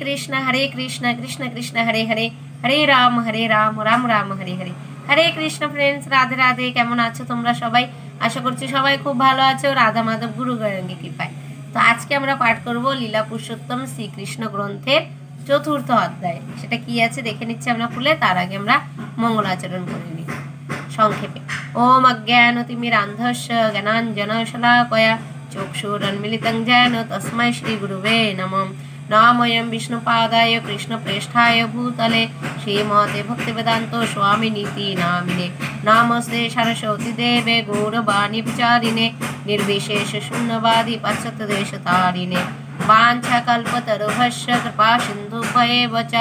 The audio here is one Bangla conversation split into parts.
कृष्ण कृष्ण कृष्ण हरे हरे हरे राम राम राम हरे हरे हरे कृष्ण। फ्रेंड्स राधे राधे, কেমন আছো তোমরা সবাই? আশা করছি সবাই খুব ভালো আছো রাধা মাধব গুরু গৌরাঙ্গী কৃপায়। তো আজকে আমরা পাঠ করব লীলা পুরুষোত্তম শ্রীকৃষ্ণ গ্রন্থের চতুর্থ অধ্যায়। সেটা কি আছে দেখে নিচ্ছি আমরা খুলে, তার আগে আমরা মঙ্গলাচরণ করে নিই সংক্ষেপে। ওম অজ্ঞানতিমিরান্ধস্য জ্ঞানাঞ্জনশলাকয়া চক্ষুরন্মিলিतं येन तस्मै श्रीगुरुवे नमः। नामयं विष्णुपादाय कृष्णप्रेष्ठाय भूतले श्रीमते भक्तिवेदान्त स्वामिनीति नामिने। नमस्ते सरस्वती देवे गौरवाणी विचारिणे निर्विशेष शून्यवादी पाश्चात्यदेशतारिणे। वाञ्छाकल्पतरुभ्यश्च कृपा सिन्धुभ्येव च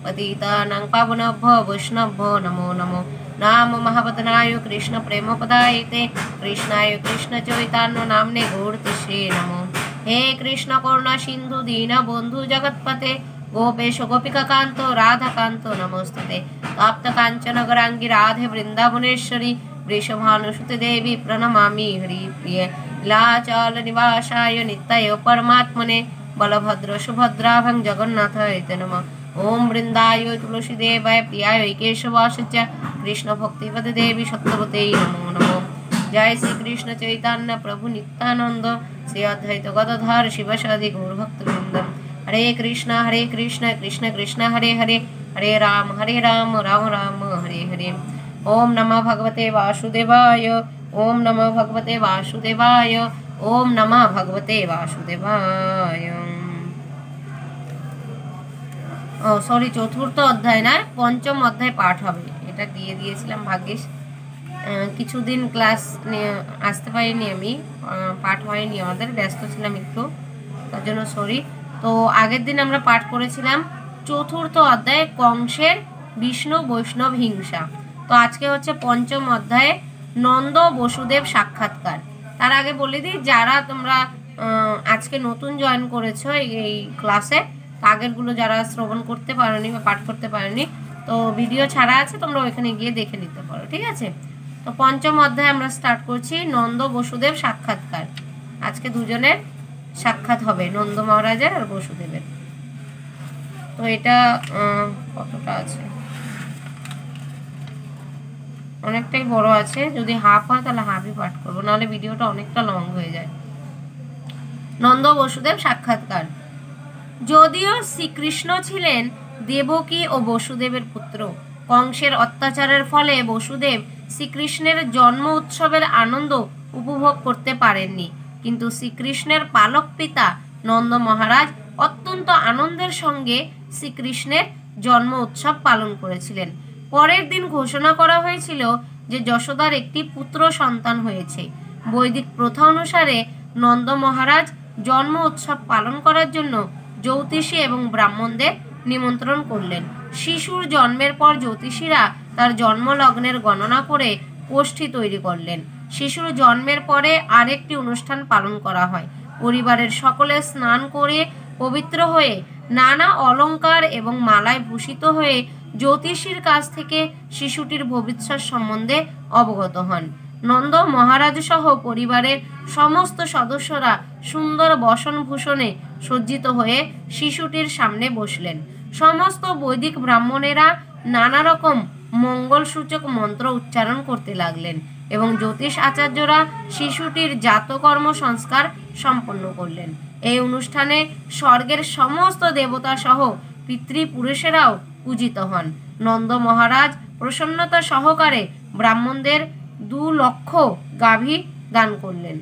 पतितानां पावनेभ्यो वैष्णवेभ्यो नमो नमो। नाम महावदनाय कृष्ण प्रेमपदायते कृष्णाय कृष्ण चैतन्य नामने गौरतिश्रे नमो। हे कृष्ण करुणा सिंधु दीन बंधु जगत्पते गोपेश गोपिका कांतो राधा कांतो नमोस्तुते। तप्त कांचन गौरांगी राधे वृंदावनेश्वरी वृषभानुसुते देवी प्रणमामि हरिप्रिये। लीलाचल निवासाय नित्याय परमात्मने बलभद्र सुभद्राभं जगन्नाथाय नमः। ओम वृंदाय तुलसीदेवाय प्रियाय केशवास्य कृष्ण भक्तिपदे देवी सत्यवते नमो नमो। जय श्री कृष्ण चैतन्य प्रभु नित्यानंद श्री अद्वैत गदाधर शिवसादि गौरभक्तवृंद। हरे कृष्ण कृष्ण कृष्ण हरे हरे हरे राम राम राम हरे हरे। ओम नमः भगवते वासुदेवाय ओम नमः भगवते वासुदेवाय ओम नमः भगवते वासुदेवाय। ও সরি, চতুর্থ অধ্যায় না, পঞ্চম অধ্যায় পাঠ হবে। এটা দিয়ে দিয়েছিলাম ভাগ্যিস, কিছুদিন ক্লাস আসতে পারিনি আমি, পাঠ হয়নি আমাদের, ব্যস্ত ছিলাম একটু, তার জন্য সরি। তো আগের দিন আমরা পাঠ করেছিলাম চতুর্থ অধ্যায়ে কংসের বিষ্ণু বৈষ্ণব হিংসা। তো আজকে হচ্ছে পঞ্চম অধ্যায়ে নন্দ বসুদেব সাক্ষাৎকার। তার আগে বলে দিই, যারা তোমরা আজকে নতুন জয়েন করেছো এই ক্লাসে, আগেরগুলো যারা শ্রবণ করতে পারোনি বা পাঠ করতে পারোনি, তো ভিডিও ছাড়া আছে, তোমরা ওইখানে গিয়ে দেখে নিতে পারো, ঠিক আছে? তো পঞ্চম অধ্যায় আমরা স্টার্ট করছি, নন্দ বসুদেব সাক্ষাৎকার। আজকে দুজনের সাক্ষাৎ হবে, নন্দ মহারাজের আর বসুদেবের। তো এটা কতটা আছে, অনেকটাই বড় আছে, যদি হাফ হয় তাহলে হাফই পাঠ করবো, নাহলে ভিডিওটা অনেকটা লং হয়ে যায়। নন্দ বসুদেব সাক্ষাৎকার। যদিও শ্রীকৃষ্ণ ছিলেন দেবকী ও বসুদেবের পুত্র, কংসের অত্যাচারের ফলে বসুদেব শ্রীকৃষ্ণের জন্ম উৎসবের আনন্দ উপভোগ করতে পারেননি, কিন্তু শ্রীকৃষ্ণের পালক পিতা নন্দ মহারাজ অত্যন্ত আনন্দের সঙ্গে শ্রীকৃষ্ণের জন্ম উৎসব পালন করেছিলেন। পরের দিন ঘোষণা করা হয়েছিল যে যশোদার একটি পুত্র সন্তান হয়েছে। বৈদিক প্রথা অনুসারে নন্দ মহারাজ জন্ম উৎসব পালন করার জন্য জ্যোতিষী এবং ব্রাহ্মণদের নিমন্ত্রণ করলেন। শিশুর জন্মের পর জ্যোতিষীরা তার জন্মলগ্নের গণনা করে কোষ্ঠী তৈরি করলেন। শিশুর জন্মের পরে আরেকটি অনুষ্ঠান পালন করা হয়। পরিবারের সকলে স্নান করে পবিত্র হয়ে নানা অলংকার এবং মালায় ভূষিত হয়ে জ্যোতিষীর কাছ থেকে শিশুটির ভবিষ্যৎ সম্বন্ধে অবগত হন। নন্দ মহারাজ সহ পরিবারের সমস্ত সদস্যরা সুন্দর বসনভূষণে সজ্জিত হয়ে শিশুটির সামনে বসলেন। সমস্ত বৈদিক ব্রাহ্মণেরা নানা রকম মঙ্গলসূচক মন্ত্র উচ্চারণ করতে লাগলেন এবং জ্যোতিষ আচার্যরা শিশুটির জাতকর্ম সংস্কার সম্পন্ন করলেন। এই অনুষ্ঠানে স্বর্গের সমস্ত দেবতা সহ পিতৃপুরুষেরাও পূজিত হন। নন্দ মহারাজ প্রসন্নতা সহকারে ব্রাহ্মণদের 2 লক্ষ গাভী দান করলেন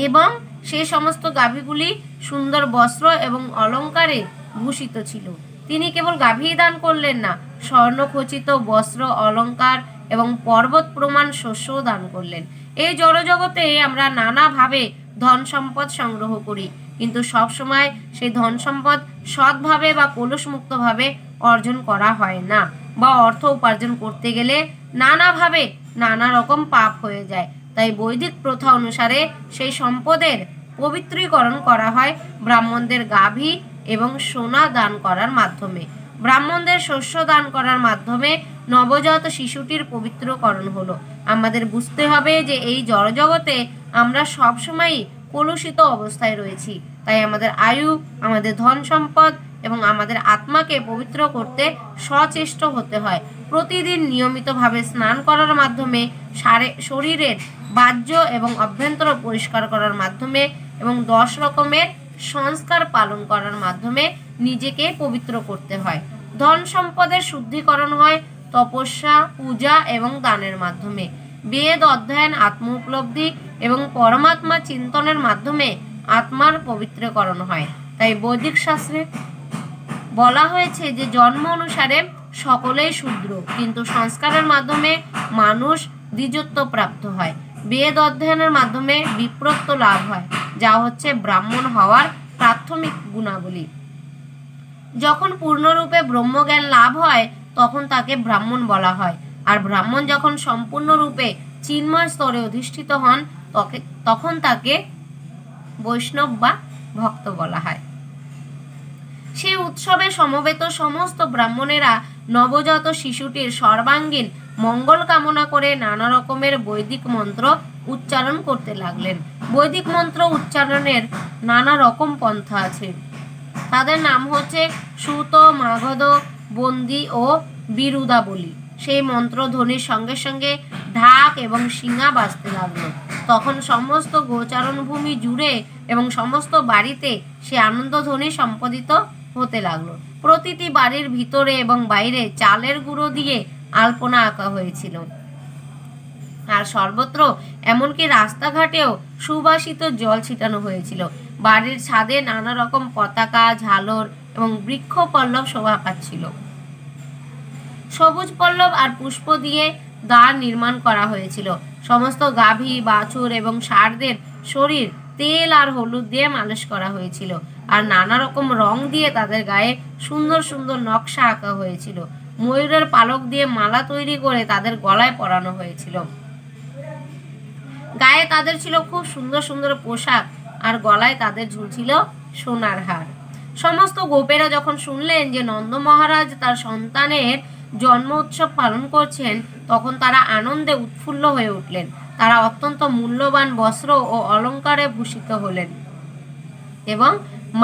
এবং সেই সমস্ত গাভীগুলি সুন্দর বস্ত্র এবং অলঙ্কারে ভূষিত ছিল। তিনি কেবল গাভী দান করলেন না, স্বর্ণখচিত বস্ত্র, অলঙ্কার এবং পর্বত প্রমাণ শস্যও দান করলেন। এই জড়জগতে আমরা নানাভাবে ধন সম্পদ সংগ্রহ করি, কিন্তু সবসময় সেই ধন সম্পদ সৎভাবে বা কলুষমুক্তভাবে অর্জন করা হয় না, বা অর্থ উপার্জন করতে গেলে নানাভাবে নানা রকম পাপ হয়ে যায়। তাই বৈদিক প্রথা অনুসারে সেই সম্পদের পবিত্রীকরণ করা হয় ব্রাহ্মণদের গাভী এবং সোনা দান করার মাধ্যমে। ব্রাহ্মণদের শস্য দান করার মাধ্যমে নবজাত শিশুটির পবিত্রকরণ হলো। আমাদের বুঝতে হবে যে এই জড়জগতে আমরা সবসময়ই কলুষিত অবস্থায় রয়েছি, তাই আমাদের আয়ু, আমাদের ধন সম্পদ এবং আমাদের আত্মাকে পবিত্র করতে সচেষ্ট হতে হয়। প্রতিদিন নিয়মিতভাবে স্নান করার মাধ্যমে শরীরের বাহ্য এবং অভ্যন্তর পরিষ্কার করার মাধ্যমে এবং 10 রকমের সংস্কার পালন করার মাধ্যমে নিজেকে পবিত্র করতে হয়। ধন সম্পদের শুদ্ধিকরণ হয় তপস্যা, পূজা এবং দানের মাধ্যমে। বেদ অধ্যয়ন, আত্ম উপলব্ধি এবং পরমাত্মা চিন্তনের মাধ্যমে আত্মার পবিত্রকরণ হয়। তাই বৈদিক শাস্ত্রে বলা হয়েছে যে জন্ম অনুসারে সকলেই শূদ্র, কিন্তু সংস্কারের মাধ্যমে মানুষ দ্বিজত্ব প্রাপ্ত হয়। বেদ অধ্যয়নের মাধ্যমে বিপ্রত্ব লাভ হয়, যা হচ্ছে ব্রাহ্মণ হওয়ার প্রাথমিক গুণাবলী। যখন পূর্ণরূপে ব্রহ্মজ্ঞান লাভ হয় তখন তাকে ব্রাহ্মণ বলা হয়, আর ব্রাহ্মণ যখন সম্পূর্ণরূপে চিন্ময় স্তরে অধিষ্ঠিত হন তখন তাকে বৈষ্ণব বা ভক্ত বলা হয়। সেই উৎসবে সমবেত সমস্ত ব্রাহ্মণেরা নবজাত শিশুটির সর্বাঙ্গীন মঙ্গল কামনা করে নানা রকমের বৈদিক মন্ত্র উচ্চারণ করতে লাগলেন। বৈদিক মন্ত্র উচ্চারণের নানা রকম পন্থা আছে। তাদের নাম হচ্ছে সুত, মাগধ, বন্দি ও বিরুদাবলী। সেই মন্ত্র ধ্বনির সঙ্গে সঙ্গে ঢাক এবং শিঙা বাজতে লাগলো। তখন সমস্ত গোচারণ ভূমি জুড়ে এবং সমস্ত বাড়িতে সে আনন্দ ধ্বনি সম্পাদিত হতে লাগলো। প্রতিটি বাড়ির ভিতরে এবং বাইরে চালের গুঁড়ো দিয়ে আলপনা আঁকা হয়েছিল, আর সর্বত্র এমনকি রাস্তাঘাটেও সুবাসিত জল ছিটানো হয়েছিল। বাড়ির ছাদে নানা রকম পতাকা, ঝালর এবং বৃক্ষ পল্লব শোভা পাচ্ছিল। সবুজ পল্লব আর পুষ্প দিয়ে দ্বার নির্মাণ করা হয়েছিল। সমস্ত গাভী, বাছুর এবং ষাঁড়দের শরীর তেল আর হলুদ দিয়ে মালিশ করা হয়েছিল, আর নানা রকম রং দিয়ে তাদের গায়ে সুন্দর সুন্দর নকশা আঁকা হয়েছিল। ময়ূরের পালক দিয়ে মালা তৈরি করে তাদের গলায় পরানো হয়েছিল। গায়ে তাদের ছিল খুব সুন্দর সুন্দর পোশাক, আর গলায় তাদের ঝুলছিল সোনার হার। সমস্ত গোপেরা যখন শুনলেন যে নন্দ মহারাজ তার সন্তানের জন্ম উৎসব পালন করছেন তখন তারা আনন্দে উৎফুল্ল হয়ে উঠলেন। তারা অত্যন্ত মূল্যবান বস্ত্র ও অলঙ্কারে ভূষিত হলেন এবং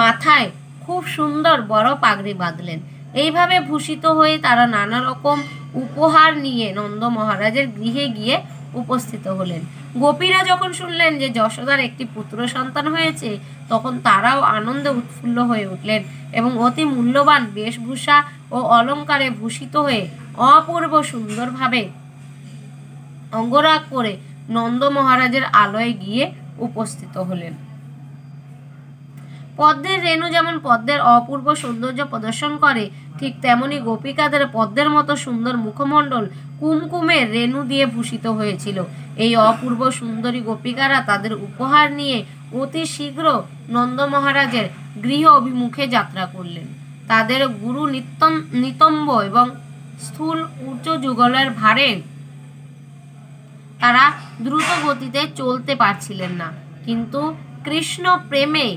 মাথায় খুব সুন্দর বড় পাগড়ি বাঁধলেন। এইভাবে ভূষিত হয়ে তারা নানা রকম উপহার নিয়ে নন্দ মহারাজের গৃহে গিয়ে উপস্থিত হলেন। গোপীরা যখন শুনলেন যে যশোদার একটি পুত্র সন্তান হয়েছে তখন তারাও আনন্দে উৎফুল্ল হয়ে উঠলেন এবং অতি মূল্যবান বেশভূষা ও অলঙ্কারে ভূষিত হয়ে অপূর্ব সুন্দরভাবে অঙ্গরাগ করে নন্দ মহারাজের আলয়ে গিয়ে উপস্থিত হলেন। পদ্মের রেণু যেমন পদ্মের অপূর্ব সৌন্দর্য প্রদর্শন করে, ঠিক তেমনি গোপিকাদের পদ্মের মতো সুন্দর মুখমণ্ডল কুমকুমের রেণু দিয়ে ভূষিত হয়েছিল। এই অপূর্ব সুন্দরী গোপিকারা তাদের উপহার নিয়ে অতি শীঘ্র নন্দ মহারাজের গৃহ অভিমুখে যাত্রা করলেন। তাদের গুরু নিতম্ব এবং স্থূল উচ্চ যুগলের ভারে তারা দ্রুত গতিতে চলতে পারছিলেন না, কিন্তু কৃষ্ণ প্রেমে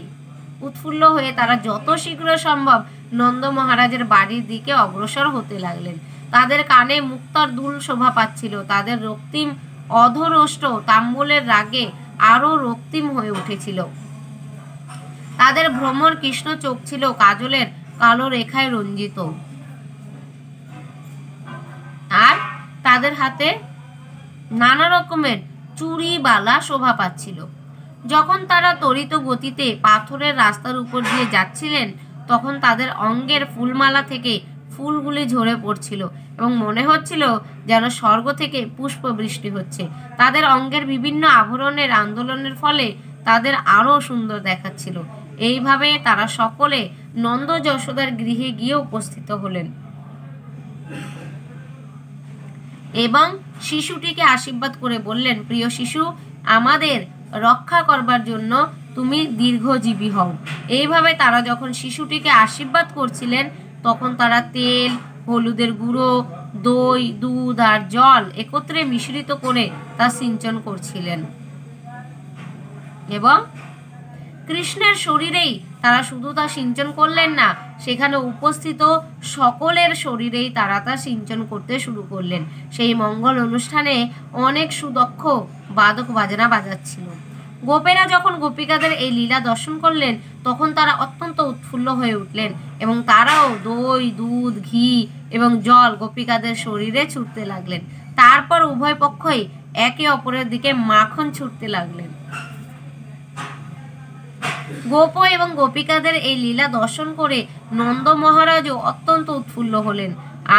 উৎফুল্ল হয়ে তারা যত শীঘ্র সম্ভব নন্দ মহারাজের বাড়ির দিকে অগ্রসর হতে লাগলেন। তাদের কানে মুক্তার দুল শোভা পাচ্ছিল। তাদের রক্তিম অধরষ্ট তাম্বুলের রাগে আরো রক্তিম হয়ে উঠেছিল। তাদের ভ্রমর কৃষ্ণ চোখ ছিল কাজলের কালো রেখায় রঞ্জিত, আর তাদের হাতে নানা রকমের চুড়ি বালা শোভা পাচ্ছিল। যখন তারা ত্বরিত গতিতে পাথরের রাস্তার উপর দিয়ে যাচ্ছিলেন তখন তাদের অঙ্গের ফুলমালা থেকে ফুলগুলি ঝরে পড়ছিল এবং মনে হচ্ছিল যেন স্বর্গ থেকে পুষ্প বৃষ্টি হচ্ছে। তাদের অঙ্গের বিভিন্ন আভরণের আন্দোলনের ফলে তাদের আরো সুন্দর দেখাচ্ছিল। এইভাবে তারা সকলে নন্দ যশোদার গৃহে গিয়ে উপস্থিত হলেন এবং শিশুটিকে আশীর্বাদ করে বললেন, প্রিয় শিশু, আমাদের রক্ষা করবার জন্য তুমি দীর্ঘজীবী হও। এইভাবে তারা যখন শিশুটিকে আশীর্বাদ করছিলেন তখন তারা তেল, হলুদের গুঁড়ো, দই, দুধ আর জল একত্রে মিশ্রিত করে তা সিঞ্চন করছিলেন এবং কৃষ্ণের শরীরেই তারা শুধু তা সিঞ্চন করলেন না, সেখানে উপস্থিত সকলের শরীরেই তারা তা সিঞ্চন করতে শুরু করলেন। সেই মঙ্গল অনুষ্ঠানে অনেক সুদক্ষ বাদক বাজনা বাজাচ্ছিল। গোপেরা যখন গোপিকাদের এই লীলা দর্শন করলেন তখন তারা অত্যন্ত উৎফুল্ল হয়ে উঠলেন এবং তারাও দই, দুধ, ঘি এবং জল গোপিকাদের শরীরে ছুটতে লাগলেন। তারপর উভয় পক্ষই একে অপরের দিকে মাখন ছুটতে লাগলেন। গোপ এবং গোপিকাদের এই লীলা দর্শন করে নন্দ মহারাজও অত্যন্ত উৎফুল্ল হলেন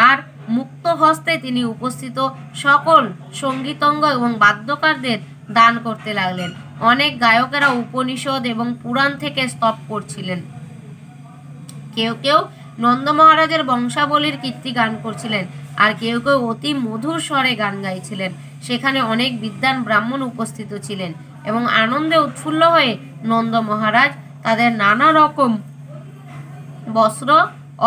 আর মুক্ত হস্তে তিনি উপস্থিত সকল সঙ্গীতঙ্গ এবং বাদ্যকারদের দান করতে লাগলেন। অনেক গায়কেরা উপনিষদ এবং পুরাণ থেকে স্তব করছিলেন। কেউ কেউ নন্দ মহারাজের বংশাবলীর কীর্তি গান করছিলেন আর কেউ কেউ অতি মধুর স্বরে গান গাইছিলেন। সেখানে অনেক বিদ্বান ব্রাহ্মণ উপস্থিত ছিলেন এবং আনন্দে উৎফুল্ল হয়ে নন্দ মহারাজ তাদের নানা রকম বস্ত্র,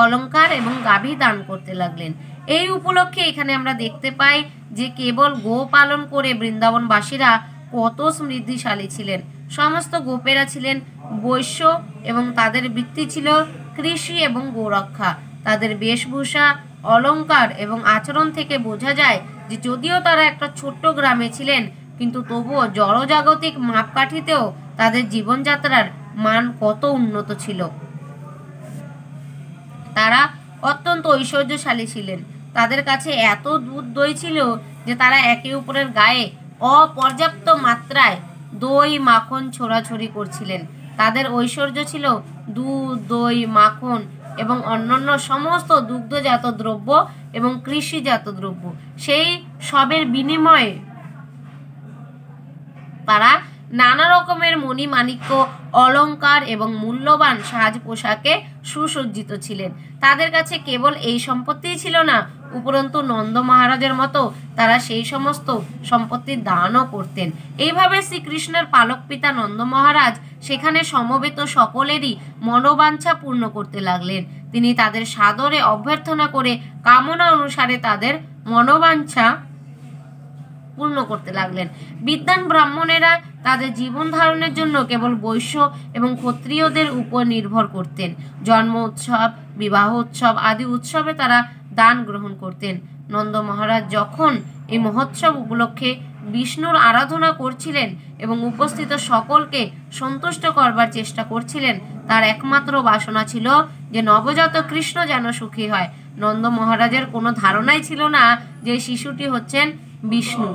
অলঙ্কার এবং গাভী দান করতে লাগলেন। এই উপলক্ষে এখানে আমরা দেখতে পাই যে কেবল গো পালন করে বৃন্দাবনবাসীরা কত সমৃদ্ধিশালী ছিলেন। সমস্ত গোপেরা ছিলেন বৈশ্য এবং তাদের বৃত্তি ছিল কৃষি এবং গোরক্ষা। তাদের বেশভূষা, অলঙ্কার এবং আচরণ থেকে বোঝা যায় যে যদিও তারা একটা ছোট্ট গ্রামে ছিলেন কিন্তু তবুও জড়জাগতিক মাপকাঠিতেও তাদের জীবনযাত্রার মান কত উন্নত ছিল। তারা অত্যন্ত ঐশ্বর্যশালী ছিলেন। তাদের কাছে এত দুধ, দই ছিল যে তারা একে অপরের গায়ে অপর্যাপ্ত মাত্রায় দই, মাখন ছোড়াছড়ি করছিলেন। তাদের ঐশ্বর্য ছিল দুধ, দই, মাখন এবং অন্যান্য সমস্ত দুগ্ধজাত দ্রব্য এবং কৃষিজাত দ্রব্য। সেই সবের বিনিময়ে তারা নানা রকমের মণিমাণিক্য, অলঙ্কার এবং মূল্যবান সাজ পোশাকে সুসজ্জিত ছিলেন। তাদের কাছে কেবল এই সম্পত্তিই ছিল না, উপরন্তু নন্দ মহারাজের মতো তারা সেই সমস্ত সম্পত্তির দানও করতেন। এইভাবে শ্রীকৃষ্ণের পালক পিতা নন্দ মহারাজ সেখানে সমবেত সকলেরই মনোবাঞ্ছা পূর্ণ করতে লাগলেন। তিনি তাদের সাদরে অভ্যর্থনা করে কামনা অনুসারে তাদের মনোবাঞ্ছা পূর্ণ করতে লাগলেন। বিদ্বান ব্রাহ্মণেরা তাদের জীবন ধারণের জন্য কেবল বৈশ্য এবং ক্ষত্রিয়দের উপর নির্ভর করতেন। জন্ম উৎসব, বিবাহ উৎসব আদি উৎসবে তারা দান গ্রহণ করতেন। নন্দ মহারাজ যখন এই মহোৎসব উপলক্ষে বিষ্ণুর আরাধনা করছিলেন এবং উপস্থিত সকলকে সন্তুষ্ট করবার চেষ্টা করছিলেন, তার একমাত্র বাসনা ছিল যে নবজাত কৃষ্ণ যেন সুখী হয়। নন্দ মহারাজের কোনো ধারণাই ছিল না যে শিশুটি হচ্ছেন বিষ্ণু,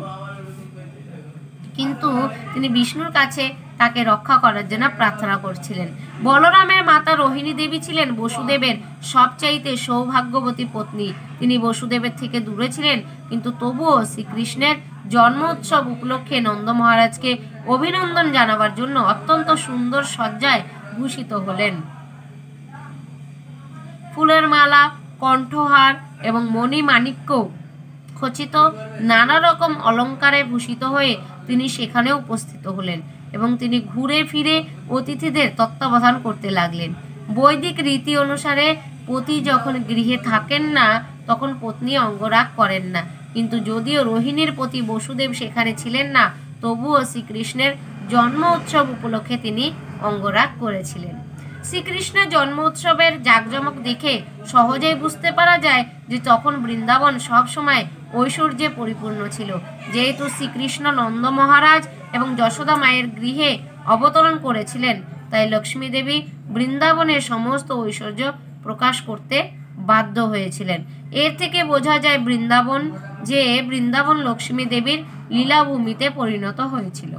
কিন্তু তিনি বিষ্ণুর কাছে তাকে রক্ষা করার জন্য প্রার্থনা করছিলেন। বলরামের মাতা রোহিণী দেবী ছিলেন বসুদেবের সবচাইতে সৌভাগ্যবতী পত্নী। তিনি বসুদেবের থেকে দূরে ছিলেন, কিন্তু তবুও শ্রীকৃষ্ণের জন্ম উৎসব উপলক্ষে নন্দ মহারাজকে অভিনন্দন জানাবার জন্য অত্যন্ত সুন্দর সজ্জায় ভূষিত হলেন। ফুলের মালা, কণ্ঠহার এবং মণিমাণিক্য খচিত নানা রকম অলঙ্কারে ভূষিত হয়ে তিনি সেখানে উপস্থিত হলেন এবং তিনি ঘুরে ফিরে অতিথিদের তত্ত্বাবধান করতে লাগলেন। বৈদিক রীতি অনুসারে পতি যখন গৃহে থাকেন না তখন পত্নী অঙ্গরাগ করেন না, কিন্তু যদিও রোহিণীর পতি বসুদেব সেখানে ছিলেন না, তবুও শ্রীকৃষ্ণের জন্ম উৎসব উপলক্ষে তিনি অঙ্গরাগ করেছিলেন। শ্রীকৃষ্ণের জন্ম উৎসবের জাঁকজমক দেখে সহজেই বুঝতে পারা যায় যে তখন বৃন্দাবন সবসময় ঐশ্বর্যে পরিপূর্ণ ছিল। যেহেতু শ্রীকৃষ্ণ নন্দ মহারাজ এবং যশোদা মায়ের গৃহে অবতরণ করেছিলেন, তাই লক্ষ্মী দেবী বৃন্দাবনের সমস্ত ঐশ্বর্য প্রকাশ করতে বাধ্য হয়েছিলেন। এর থেকে বোঝা যায় বৃন্দাবন লক্ষ্মী দেবীর লীলাভূমিতে পরিণত হয়েছিল।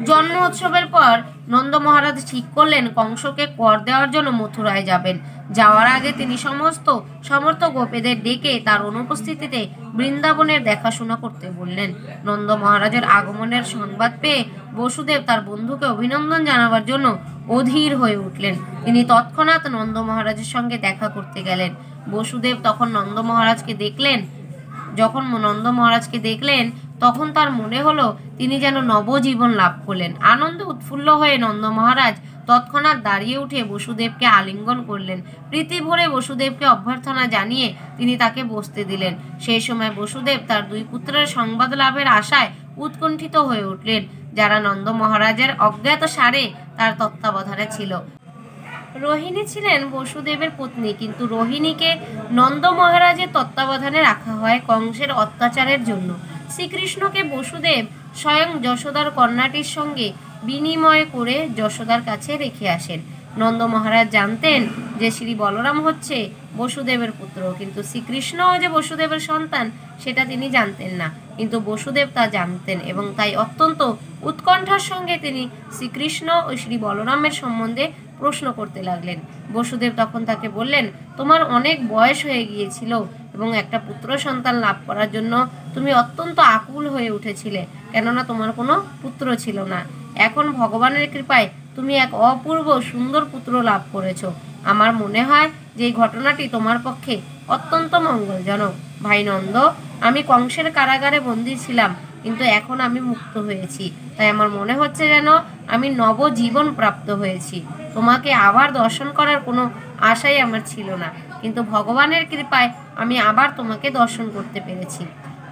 জন্ম উৎসবের পর নন্দ মহারাজ ঠিক করলেন কংসকে কর দেওয়ার জন্য মথুরায় যাবেন। যাওয়ার আগে তিনি সমস্ত সমর্থ গোপীদের ডেকে তার অনুপস্থিতিতে বৃন্দাবনের দেখাশোনা করতে বললেন। নন্দ মহারাজের আগমনের সংবাদ পেয়ে বসুদেব তার বন্ধুকে অভিনন্দন জানাবার জন্য অধীর হয়ে উঠলেন। তিনি তৎক্ষণাৎ নন্দ মহারাজের সঙ্গে দেখা করতে গেলেন। বসুদেব যখন নন্দ মহারাজকে দেখলেন তখন তার মনে হলো তিনি যেন নবজীবন লাভ করলেন। আনন্দে উৎফুল্ল হয়ে নন্দ মহারাজ তৎক্ষণাৎ দাঁড়িয়ে উঠে বসুদেবকে আলিঙ্গন করলেন। প্রীতি ভরে বসুদেবকে অভ্যর্থনা জানিয়ে তিনি তাকে বসতে দিলেন। সেই সময় বসুদেব তার দুই পুত্রের সংবাদ লাভের আশায় উৎকণ্ঠিত হয়ে উঠলেন, যারা নন্দ মহারাজের অজ্ঞাত সারে তার তত্ত্বাবধানে ছিল। রোহিণী ছিলেন বসুদেবের পত্নী, কিন্তু রোহিণীকে নন্দ মহারাজের তত্ত্বাবধানে রাখা হয় কংসের অত্যাচারের জন্য। শ্রীকৃষ্ণকে বসুদেব স্বয়ং যশোদার কন্যাটির সঙ্গে বিনিময় করে যশোদার কাছে রেখে আসেন। নন্দ মহারাজ জানতেন যে শ্রী বলরাম হচ্ছে বসুদেবের পুত্র, কিন্তু শ্রীকৃষ্ণও যে বসুদেবের সন্তান সেটা তিনি জানতেন না, কিন্তু বসুদেব তা জানতেন এবং তাই অত্যন্ত উৎকণ্ঠার সঙ্গে তিনি শ্রীকৃষ্ণ ও শ্রী বলরামের সম্বন্ধে প্রশ্ন করতে লাগলেন। বসুদেব তখন তাকে বললেন, তোমার অনেক বয়স হয়ে গিয়েছিল এবং একটা পুত্র সন্তান লাভ করার জন্য তুমি অত্যন্ত আকুল হয়ে উঠেছিলে, কেননা তোমার কোনো পুত্র ছিল না। এখন ভগবানের কৃপায় তুমি এক অপূর্ব সুন্দর পুত্র লাভ করেছো। আমার মনে হয় যে এই ঘটনাটি তোমার পক্ষে অত্যন্ত মঙ্গলজনক। ভাই নন্দ, আমি কংসের কারাগারে বন্দী ছিলাম, কিন্তু এখন আমি মুক্ত হয়েছি, তাই আমার মনে হচ্ছে যেন আমি নবজীবন প্রাপ্ত হয়েছি। তোমাকে আবার দর্শন করার কোনো আশাই আমার ছিল না, কিন্তু ভগবানের কৃপায় আমি আবার তোমাকে দর্শন করতে পেরেছি।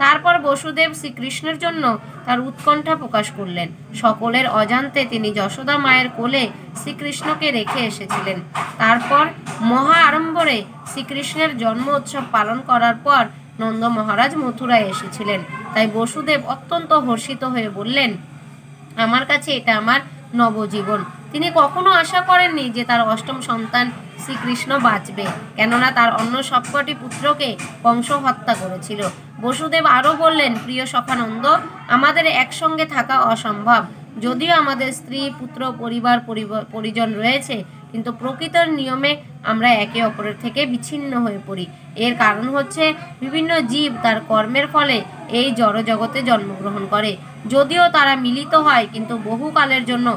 তারপর বসুদেব শ্রীকৃষ্ণের জন্য তার উৎকণ্ঠা প্রকাশ করলেন। সকলের অজান্তে তিনি যশোদা মায়ের কোলে শ্রীকৃষ্ণকে রেখে এসেছিলেন। তারপর মহা আড়ম্বরে শ্রীকৃষ্ণের জন্ম উৎসব পালন করার পর নন্দ মহারাজ মথুরায় এসেছিলেন। তাই বসুদেব অত্যন্ত হর্ষিত হয়ে বললেন, আমার কাছে এটা আমার নবজীবন। তিনি কখনো আশা করেননি যে তার অষ্টম সন্তান শ্রীকৃষ্ণ বাঁচবে, কেননা তার অন্য সবকটি পুত্রকে কংস হত্যা করেছিল। বসুদেব আরও বললেন, প্রিয় সখানন্দ, আমাদের একসঙ্গে থাকা অসম্ভব। যদিও আমাদের স্ত্রী, পুত্র, পরিজন রয়েছে, কিন্তু প্রকৃত নিয়মে আমরা একে অপরের থেকে বিচ্ছিন্ন হয়ে পড়ি। এর কারণ হচ্ছে বিভিন্ন জীব তার কর্মের ফলে এই জড়জগতে জন্মগ্রহণ করে। যদিও তারা মিলিত হয়, কিন্তু বহুকালের জন্য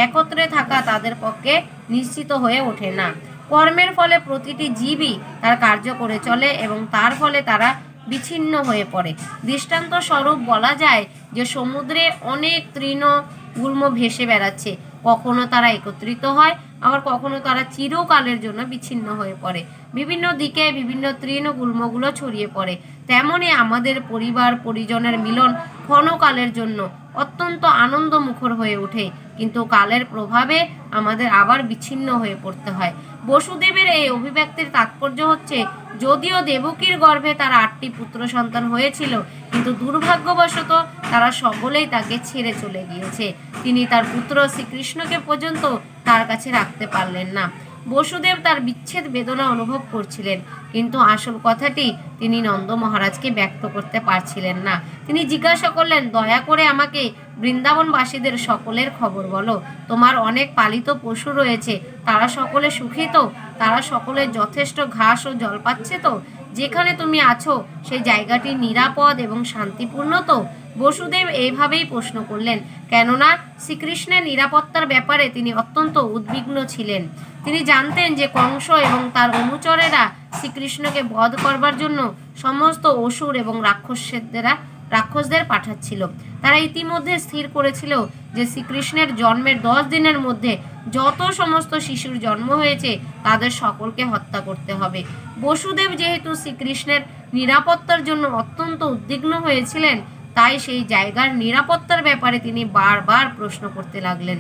একত্রে থাকা তাদের পক্ষে নিশ্চিত হয়ে ওঠে না। কর্মের ফলে প্রতিটি জীবই তার কার্য করে চলে এবং তার ফলে তারা বিচ্ছিন্ন হয়ে পড়ে। দৃষ্টান্ত স্বরূপ বলা যায় যে সমুদ্রে অনেক তৃণগুল্ম ভেসে বেড়াচ্ছে, কখনো তারা একত্রিত হয়, আবার কখনো তারা চিরকালের জন্য বিচ্ছিন্ন হয়ে পড়ে। বিভিন্ন দিকে বিভিন্ন তৃণগুল্মগুলো ছড়িয়ে পড়ে। তেমনই আমাদের পরিবার পরিজনের মিলন ক্ষণকালের জন্য অত্যন্ত আনন্দমুখর হয়ে ওঠে, কিন্তু কালের প্রভাবে আমাদের আবার বিচ্ছিন্ন হয়ে পড়তে হয়। বসুদেবের এই অভিব্যক্তির তাৎপর্য হচ্ছে, যদিও দেবকীর গর্ভে তার 8টি পুত্র সন্তান হয়েছিল, কিন্তু দুর্ভাগ্যবশত তারা সকলেই তাকে ছেড়ে চলে গিয়েছে। তিনি তার পুত্র শ্রীকৃষ্ণকে পর্যন্ত তার কাছে রাখতে পারলেন না। বসুদেব তার বিচ্ছেদ বেদনা অনুভব করছিলেন, কিন্তু আসল কথাটি তিনি নন্দ মহারাজকে ব্যক্ত করতে পারছিলেন না। তিনি জিজ্ঞাসা করলেন, দয়া করে আমাকে বৃন্দাবনবাসীদের সকলের খবর বলো। তোমার অনেক পালিত পশু রয়েছে, তারা সকলে সুখী তো? তারা সকলে যথেষ্ট ঘাস ও জল পাচ্ছে তো? যেখানে তুমি আছো সেই জায়গাটি নিরাপদ এবং শান্তিপূর্ণ তো? বসুদেব এইভাবেই প্রশ্ন করলেন, কেননা শ্রীকৃষ্ণের নিরাপত্তার ব্যাপারে তিনি অত্যন্ত উদ্বিগ্ন ছিলেন। তিনি জানতেন যে কংস এবং তার অনুচরেরা শ্রীকৃষ্ণকে বধ করবার জন্য সমস্ত অসুর এবং রাক্ষসদের পাঠাচ্ছিল। তারা ইতিমধ্যে স্থির করেছিল যে শ্রীকৃষ্ণের জন্মের 10 দিনের মধ্যে যত সমস্ত শিশুর জন্ম হয়েছে তাদের সকলকে হত্যা করতে হবে। বসুদেব যেহেতু শ্রীকৃষ্ণের নিরাপত্তার জন্য অত্যন্ত উদ্বিগ্ন হয়েছিলেন, তাই সেই জায়গার নিরাপত্তার ব্যাপারে তিনি বারবার প্রশ্ন করতে লাগলেন।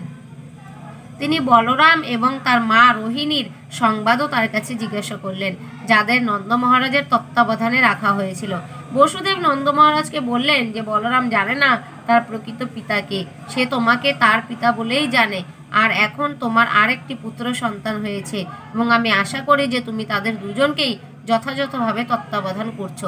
তিনি বলরাম এবং তার মা রোহিণীর সংবাদও তার কাছে জিজ্ঞাসা করলেন, যাদের নন্দ মহারাজের তত্ত্বাবধানে রাখা হয়েছিল। বসুদেব নন্দ মহারাজকে বললেন যে বলরাম জানে না তার প্রকৃত পিতাকে, সে তোমাকে তার পিতা বলেই জানে। আর এখন তোমার আরেকটি পুত্র সন্তান হয়েছে এবং আমি আশা করি যে তুমি তাদের দুজনকেই যথাযথভাবে তত্ত্বাবধান করছো।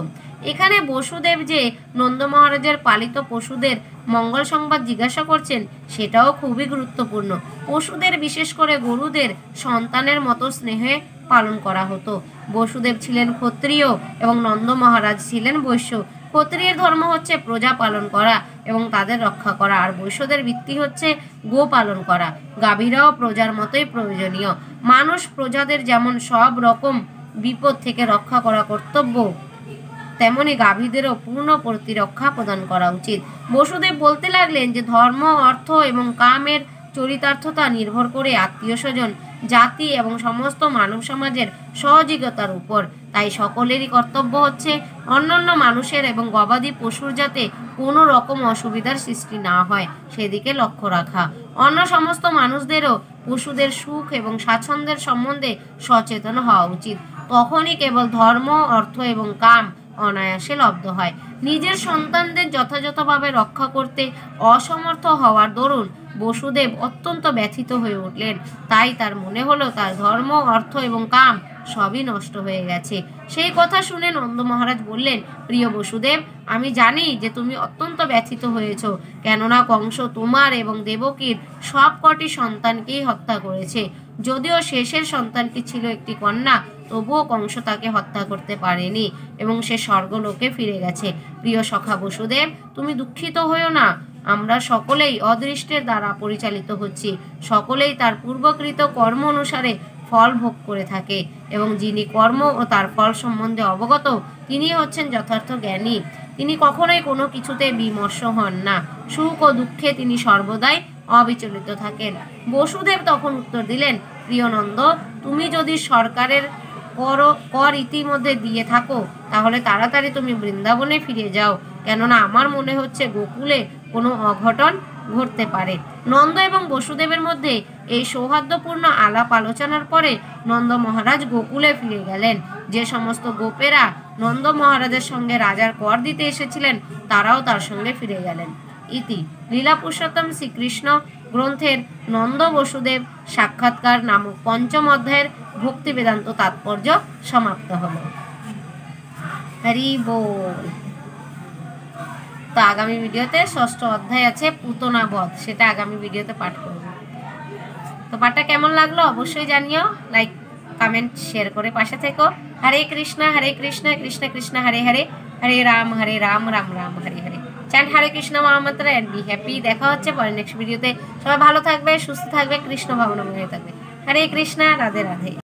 এখানে বসুদেব যে নন্দ মহারাজের পালিত পশুদের মঙ্গল সংবাদ জিজ্ঞাসা করছেন, সেটাও খুবই গুরুত্বপূর্ণ। পশুদের, বিশেষ করে গরুদের সন্তানের মতো স্নেহে পালন করা হতো। বসুদেব ছিলেন ক্ষত্রিয় এবং নন্দ মহারাজ ছিলেন বৈশ্য। ক্ষত্রিয়ের ধর্ম হচ্ছে প্রজা পালন করা এবং তাদের রক্ষা করা, আর বৈশ্যদের বৃত্তি হচ্ছে গো পালন করা। গাভীরাও প্রজার মতোই প্রয়োজনীয়। মানুষ প্রজাদের যেমন সব রকম বিপদ থেকে রক্ষা করা কর্তব্য, তেমনি গাভীদেরও পূর্ণ প্রতিরক্ষা প্রদান করা উচিত। বসুদেব বলতে লাগলেন যে ধর্ম, অর্থ এবং কামের চরিতার্থতা নির্ভর করে আত্মীয় স্বজন, জাতি এবং সমস্ত মানব সমাজের সহযোগিতার উপর। তাই সকলেরই কর্তব্য হচ্ছে অন্যান্য মানুষের এবং গবাদি পশুর যাতে কোনো রকম অসুবিধার সৃষ্টি না হয় সেদিকে লক্ষ্য রাখা। অন্য সমস্ত মানুষদেরও পশুদের সুখ এবং স্বাচ্ছন্দ্যের সম্বন্ধে সচেতন হওয়া উচিত। তখনই কেবল ধর্ম, অর্থ এবং কাম অনায়াসে লব্ধ হয়। নিজের সন্তানদের যথাযথভাবে রক্ষা করতে অসমর্থ হওয়ার দরুন বসুদেব অত্যন্ত ব্যথিত হয়ে উঠলেন। তাই তার মনে হলো তার ধর্ম, অর্থ এবং কাম সবই নষ্ট হয়ে গেছে। সেই কথা শুনে নন্দ মহারাজ বললেন, প্রিয় বসুদেব, আমি জানি যে তুমি অত্যন্ত ব্যথিত হয়েছ, কেননা কংস তোমার এবং দেবকীর সবকটি সন্তানকেই হত্যা করেছে। যদিও শেষের সন্তানটি ছিল একটি কন্যা, তবুও কংস তাকে হত্যা করতে পারেনি এবং সে স্বর্গলোকে ফিরে গেছে। প্রিয় সখা বসুদেব, তুমি দুঃখিত হইও না। আমরা সকলেই অদৃষ্টের দ্বারা পরিচালিত হচ্ছি। সকলেই তার পূর্বকৃত কর্ম অনুসারে ফল ভোগ করে থাকে এবং যিনি কর্ম ও তার ফল সম্বন্ধে অবগত, তিনি হচ্ছেন যথার্থ জ্ঞানী। তিনি কখনোই কোনো কিছুতে বিমর্ষ হন না। সুখ ও দুঃখে তিনি সর্বদাই অবিচলিত থাকেন। বসুদেব তখন উত্তর দিলেন, প্রিয় নন্দ, তুমি যদি সরকারের কর ইতিমধ্যে দিয়ে থাকো, তাহলে তাড়াতাড়ি তুমি বৃন্দাবনে ফিরে যাও, কেননা আমার মনে হচ্ছে গোকুলে কোনো অঘটন ঘটতে পারে। নন্দ এবং বসুদেবের মধ্যে এই সৌহার্দ্যপূর্ণ আলাপ আলোচনার পরে নন্দ মহারাজ গোকুলে ফিরে গেলেন। যে সমস্ত গোপেরা নন্দ মহারাজের সঙ্গে রাজার কর দিতে এসেছিলেন, তারাও তার সঙ্গে ফিরে গেলেন। ইতি লীলা পুরুষোত্তম শ্রীকৃষ্ণ গ্রন্থের নন্দ বসুদেব সাক্ষাৎকার নামক পঞ্চম অধ্যায়ের ভক্তি বেদান্ত তাৎপর্য সমাপ্ত হল। হরি বল। তো আগামী ভিডিওতে ষষ্ঠ অধ্যায় আছে পুতনা বধ, সেটা আগামী ভিডিওতে পাঠ করব। তো পাঠটা কেমন লাগলো অবশ্যই জানিও, লাইক কমেন্ট শেয়ার করে পাশে থেকো। হরে কৃষ্ণ কৃষ্ণ কৃষ্ণ হরে হরে, হরে রাম রাম রাম হরে হরে। চ্যান্ট হরে কৃষ্ণ মহামন্ত্র এন্ড বি হ্যাপি। দেখা হচ্ছে পরে নেক্সট ভিডিওতে। সবাই ভালো থাকবে, সুস্থ থাকবে, কৃষ্ণ ভাবনাময় থাকবে। হরে কৃষ্ণ, রাধে রাধে।